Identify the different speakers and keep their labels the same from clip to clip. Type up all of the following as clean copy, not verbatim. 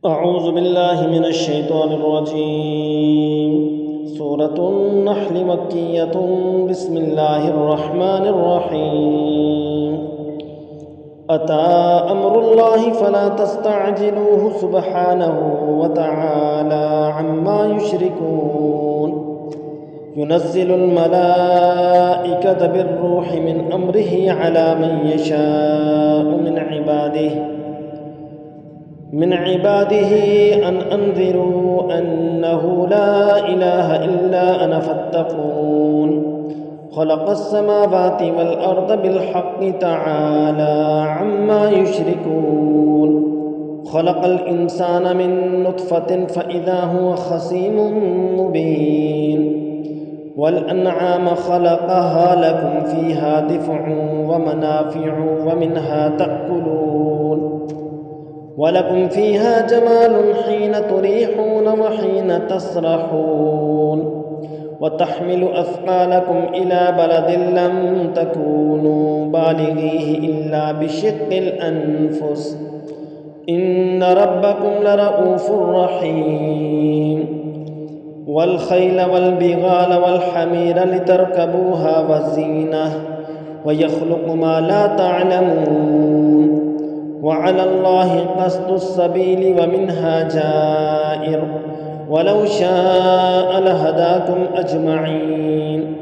Speaker 1: أعوذ بالله من الشيطان الرجيم. سورة النحل مكية. بسم الله الرحمن الرحيم. أتى أمر الله فلا تستعجلوه سبحانه وتعالى عما يشركون. ينزل الملائكة بالروح من أمره على من يشاء من عباده أن أنذروا أنه لا إله إلا أنا فاتقون. خلق السماوات والأرض بالحق تعالى عما يشركون. خلق الإنسان من نطفة فإذا هو خصيم مبين. والأنعام خلقها لكم فيها دفع ومنافع ومنها تأكلون. ولكم فيها جمال حين تريحون وحين تسرحون. وتحمل أثقالكم إلى بلد لم تكونوا بالغيه إلا بشق الأنفس إن ربكم لرؤوف رحيم. والخيل والبغال والحمير لتركبوها وزينة ويخلق ما لا تعلمون. وعلى الله قصد السبيل ومنها جائر ولو شاء لهداكم أجمعين.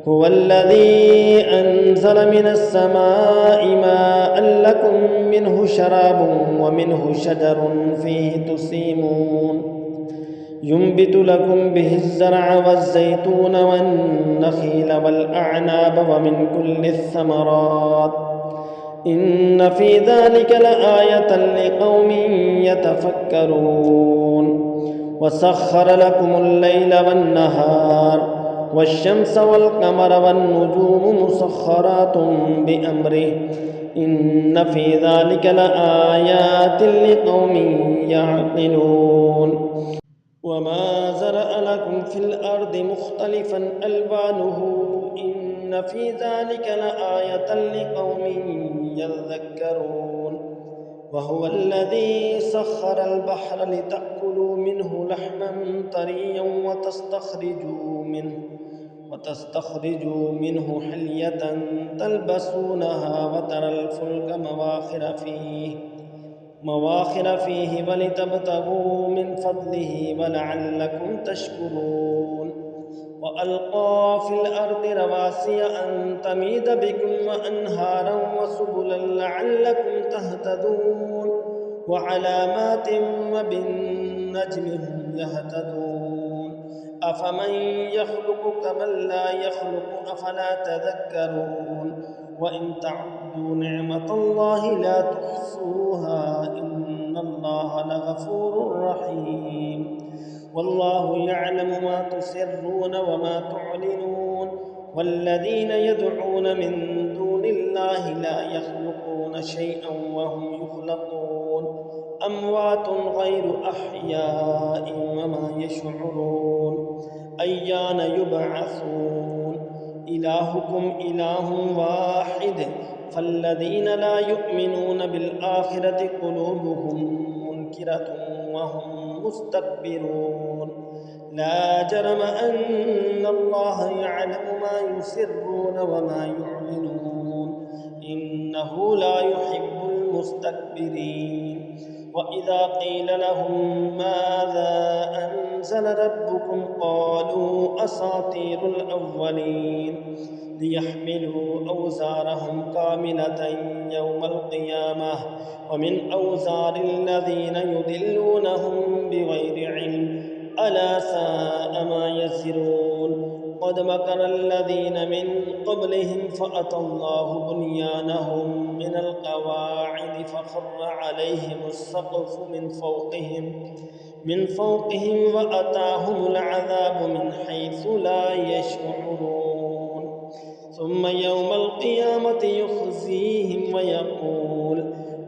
Speaker 1: هو الذي أنزل من السماء ماء لكم منه شراب ومنه شجر فيه تسيمون. ينبت لكم به الزرع والزيتون والنخيل والأعناب ومن كل الثمرات إن في ذلك لآية لقوم يتفكرون. وسخر لكم الليل والنهار والشمس والقمر والنجوم مسخرات بأمره إن في ذلك لآيات لقوم يعقلون. وما زرع لكم في الأرض مختلفا ألوانه إن في ذلك لآية لقوم يذكرون. وهو الذي سخر البحر لتأكلوا منه لحما طريا وتستخرجوا منه حلية تلبسونها وترى الفلك مواخر فيه ولتبتغوا من فضله ولعلكم تشكرون. وألقى في الأرض رواسي أن تميد بكم وأنهارا وسبلا لعلكم تهتدون. وعلامات وبالنجم هم يهتدون. أفمن يخلق كمن لا يخلق أفلا تذكرون. وإن تعدوا نعمة الله لا تحصوها إن الله لغفور رحيم. والله يعلم ما تسرون وما تعلنون. والذين يدعون من دون الله لا يخلقون شيئا وهم يخلقون. أموات غير أحياء وما يشعرون أيان يبعثون. إلهكم إله واحد فالذين لا يؤمنون بالآخرة قلوبهم منكرة وهم مستكبرون. لا جرم أن الله يعلم ما يسرون وما يعلنون إنه لا يحب المستكبرين. وإذا قيل لهم ماذا أنزل ربكم قالوا أساطير الأولين ليحملوا أوزارهم كاملة يوم القيامة ومن أوزار الذين يضلونهم بغير علم ألا ساء ما يزرون. قد مكر الذين من قبلهم فأتى الله بنيانهم من القواعد فخر عليهم السقف من فوقهم وأتاهم العذاب من حيث لا يشعرون. ثم يوم القيامة يخزيهم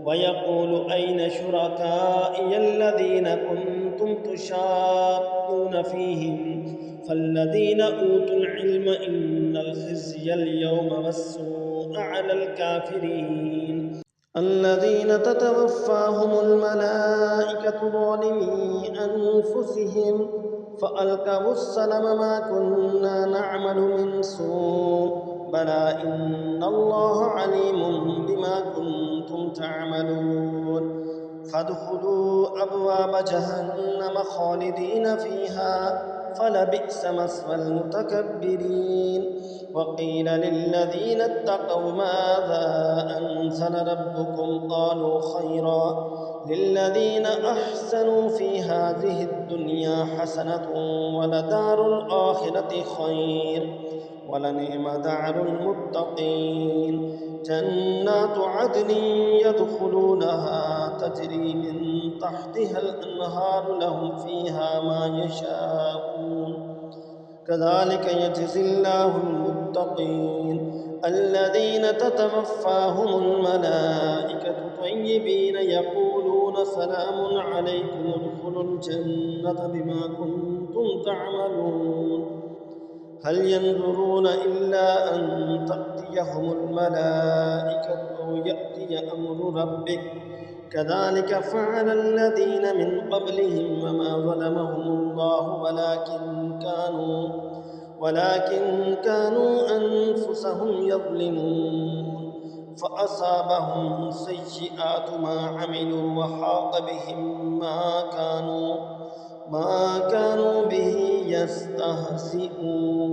Speaker 1: ويقول أين شركائي الذين كنتم تشاقون فيهم فالذين أوتوا العلم إن الخزي اليوم والسوء على الكافرين. الذين تتوفاهم الملائكة ظالمي أنفسهم فألقوا السلم ما كنا نعمل من سوء بلى إن الله عليم بما كنتم تعملون فادخلوا أبواب جهنم خالدين فيها فلبئس مثوى المتكبرين وقيل للذين اتقوا ماذا أنزل ربكم قالوا خيرا للذين أحسنوا في هذه الدنيا حسنة ولدار الآخرة خير ولنعم دار المتقين جنات عدن يدخلونها تجري من تحتها الأنهار لهم فيها ما يشاءون كذلك يجزي الله المتقين الذين تتوفاهم الملائكة طيبين يقولون سلام عليكم ادخلوا الجنة بما كنتم تعملون هل ينظرون إلا أن تأتيهم الملائكة أو يأتي أمر ربك كذلك فعل الذين من قبلهم وما ظلمهم الله ولكن كانوا أنفسهم يظلمون فأصابهم سيئات ما عملوا وحاق بهم ما كانوا به يستهزئون